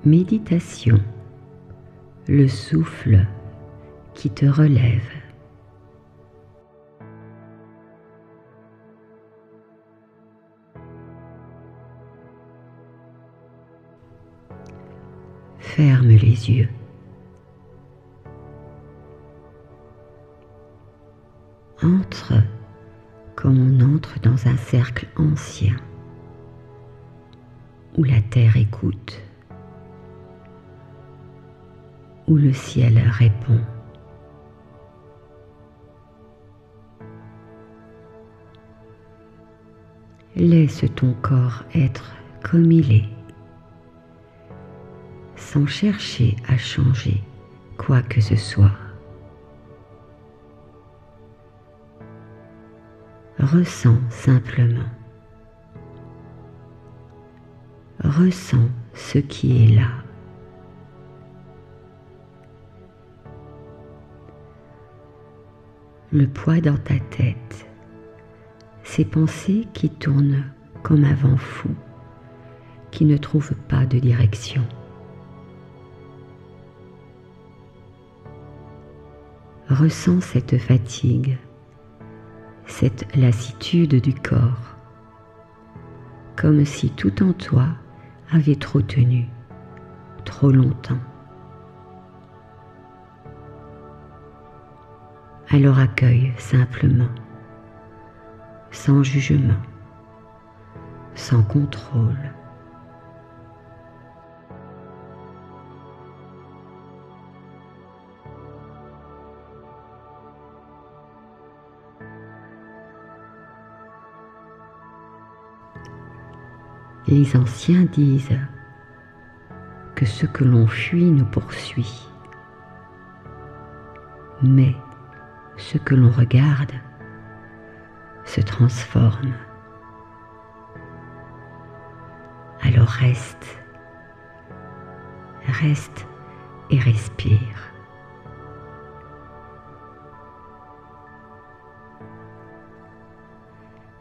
Méditation, le souffle qui te relève. Ferme les yeux. Entre comme on entre dans un cercle ancien où la terre écoute, où le ciel répond. Laisse ton corps être comme il est, sans chercher à changer quoi que ce soit. Ressens simplement. Ressens ce qui est là. Le poids dans ta tête, ces pensées qui tournent comme un vent fou, qui ne trouvent pas de direction. Ressens cette fatigue, cette lassitude du corps, comme si tout en toi avait trop tenu, trop longtemps. Alors accueille simplement, sans jugement, sans contrôle. Les anciens disent que ce que l'on fuit nous poursuit, mais ce que l'on regarde se transforme. Alors reste et respire.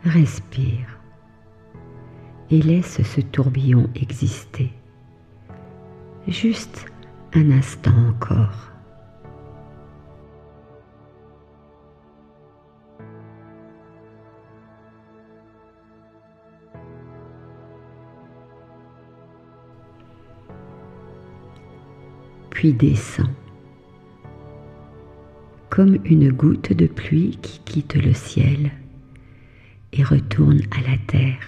Respire et laisse ce tourbillon exister, juste un instant encore. Puis descends, comme une goutte de pluie qui quitte le ciel et retourne à la terre.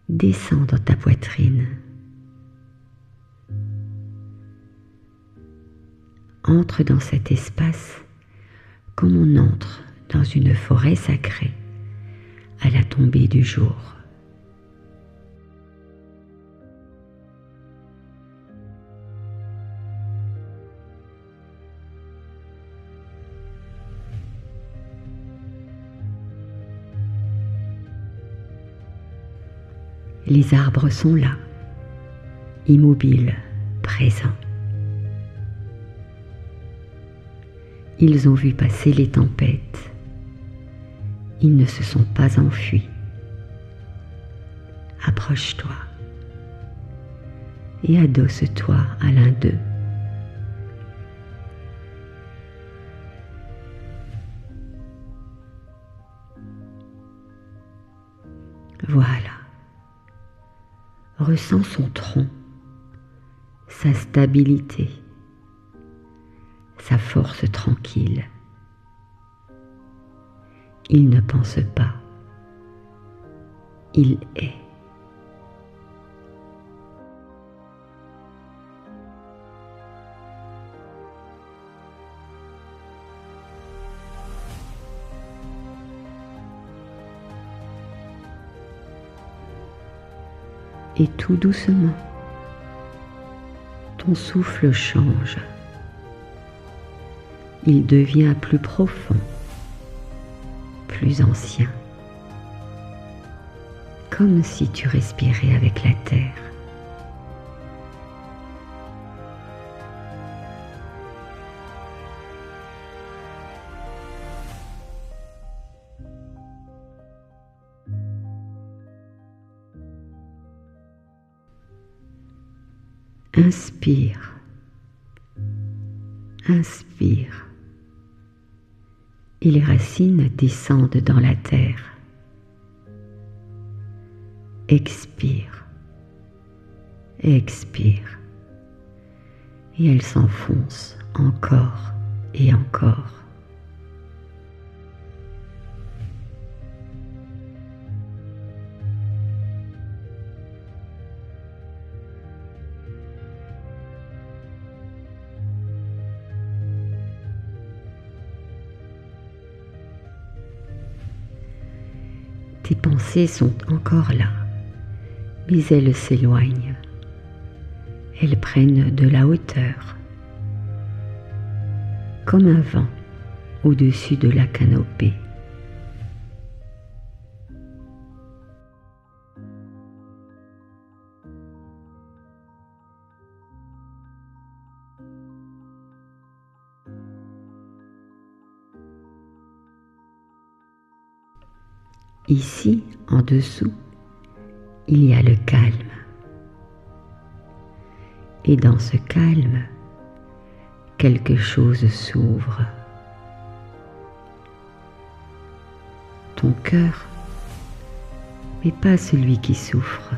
Descends dans ta poitrine. Entre dans cet espace comme on entre dans une forêt sacrée à la tombée du jour. Les arbres sont là, immobiles, présents. Ils ont vu passer les tempêtes. Ils ne se sont pas enfuis. Approche-toi et adosse-toi à l'un d'eux. Voilà. Ressens son tronc, sa stabilité, sa force tranquille. Il ne pense pas, il est. Et tout doucement, ton souffle change. Il devient plus profond, plus ancien, comme si tu respirais avec la terre. Inspire, inspire, et les racines descendent dans la terre. Expire, expire, et elles s'enfoncent encore et encore. Tes pensées sont encore là, mais elles s'éloignent. Elles prennent de la hauteur, comme un vent au-dessus de la canopée. Ici, en dessous, il y a le calme. Et dans ce calme, quelque chose s'ouvre. Ton cœur, mais pas celui qui souffre,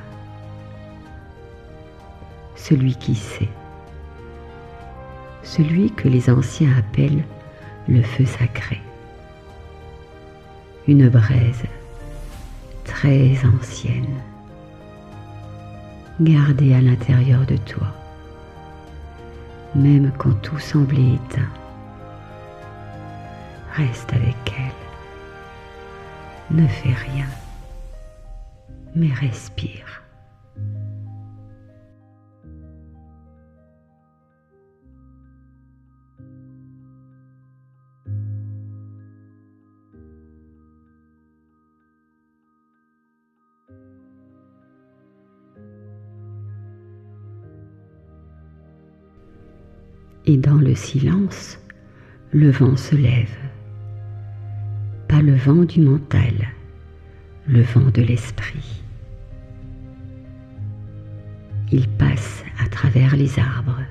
celui qui sait, celui que les anciens appellent le feu sacré, une braise très ancienne, gardée à l'intérieur de toi, même quand tout semblait éteint. Reste avec elle, ne fais rien, mais respire. Et dans le silence, le vent se lève. Pas le vent du mental, le vent de l'esprit. Il passe à travers les arbres.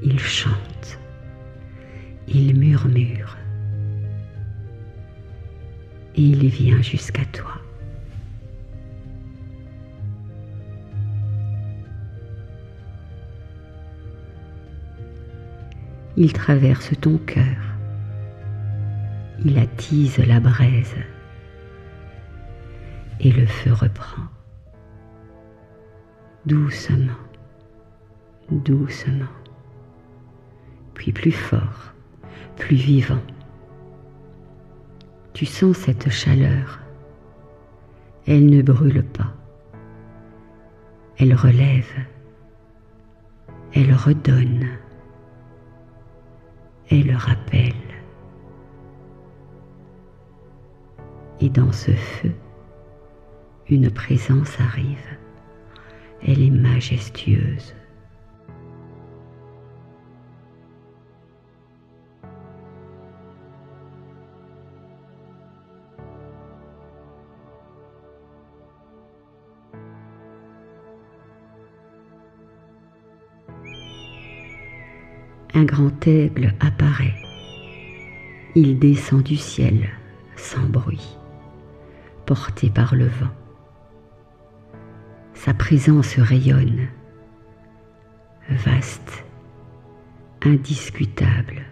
Il chante. Il murmure. Et il vient jusqu'à toi. Il traverse ton cœur, il attise la braise et le feu reprend. Doucement, doucement, puis plus fort, plus vivant. Tu sens cette chaleur, elle ne brûle pas, elle relève, elle redonne. Elle rappelle. Et dans ce feu, une présence arrive. Elle est majestueuse. Un grand aigle apparaît. Il descend du ciel sans bruit, porté par le vent. Sa présence rayonne, vaste, indiscutable.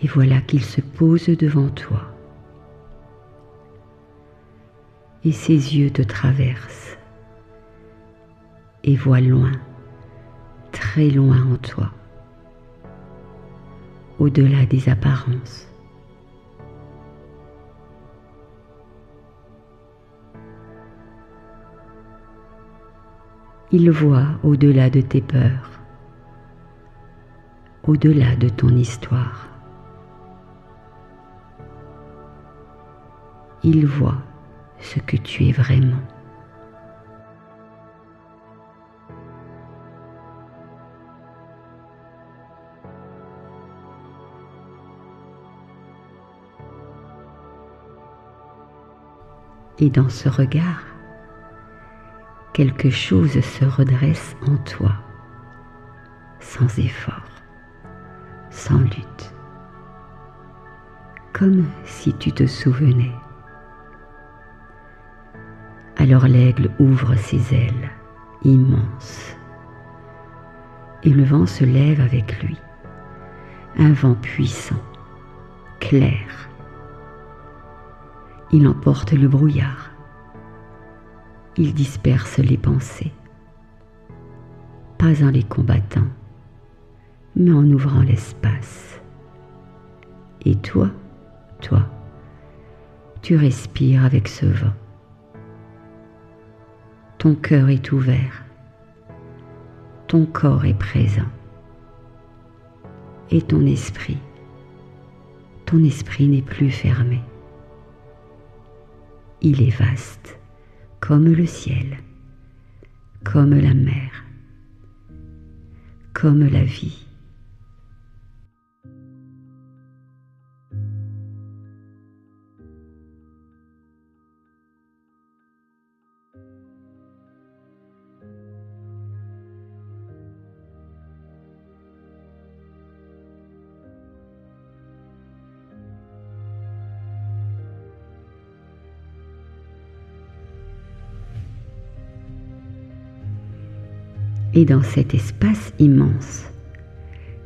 Et voilà qu'il se pose devant toi. Et ses yeux te traversent et voient loin, très loin en toi, au-delà des apparences. Il voit au-delà de tes peurs, au-delà de ton histoire. Il voit ce que tu es vraiment. Et dans ce regard, quelque chose se redresse en toi, sans effort, sans lutte, comme si tu te souvenais. Alors l'aigle ouvre ses ailes, immenses, et le vent se lève avec lui, un vent puissant, clair. Il emporte le brouillard, il disperse les pensées, pas en les combattant, mais en ouvrant l'espace. Et toi, tu respires avec ce vent. Ton cœur est ouvert, ton corps est présent, et ton esprit n'est plus fermé. Il est vaste, comme le ciel, comme la mer, comme la vie. Et dans cet espace immense,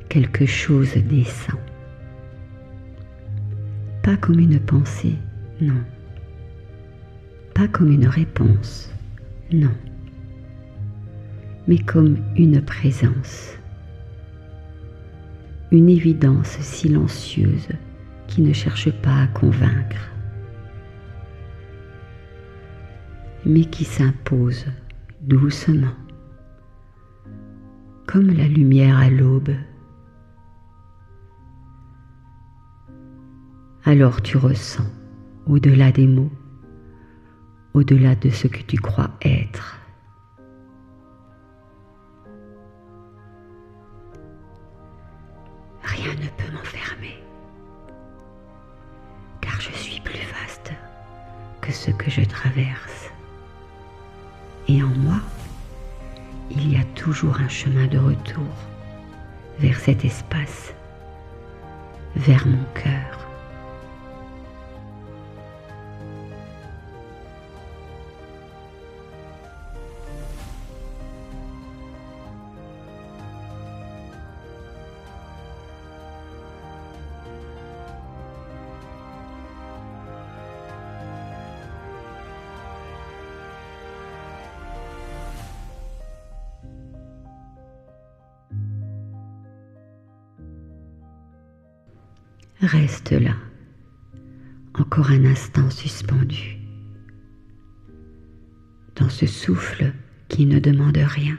quelque chose descend. Pas comme une pensée, non. Pas comme une réponse, non. Mais comme une présence. Une évidence silencieuse qui ne cherche pas à convaincre, mais qui s'impose doucement, comme la lumière à l'aube. Alors tu ressens, au-delà des mots, au-delà de ce que tu crois être. Rien ne peut m'enfermer, car je suis plus vaste que ce que je traverse. Et en moi, il y a toujours un chemin de retour vers cet espace, vers mon cœur. Reste là, encore un instant suspendu, dans ce souffle qui ne demande rien,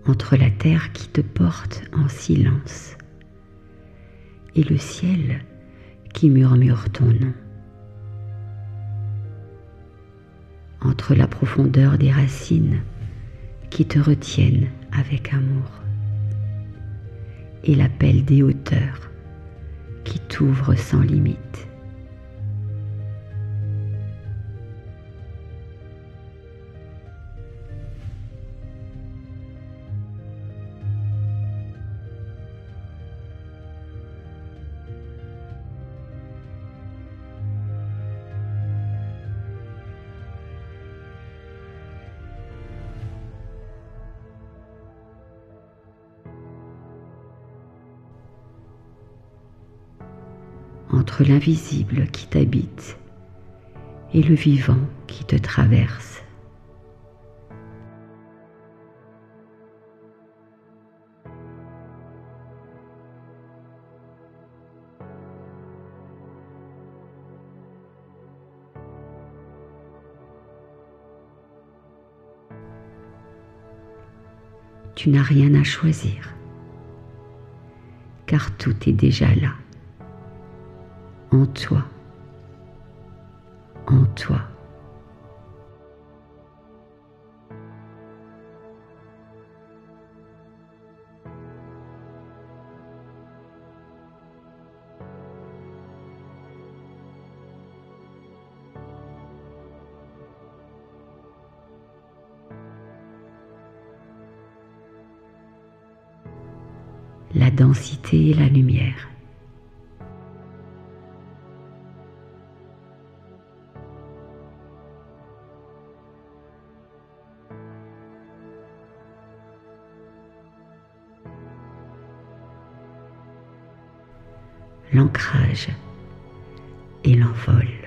entre la terre qui te porte en silence et le ciel qui murmure ton nom, entre la profondeur des racines qui te retiennent avec amour et l'appel des hauteurs qui t'ouvrent sans limite. Entre l'invisible qui t'habite et le vivant qui te traverse. Tu n'as rien à choisir, car tout est déjà là. En toi, en toi. la densité et la lumière. L'ancrage et l'envol.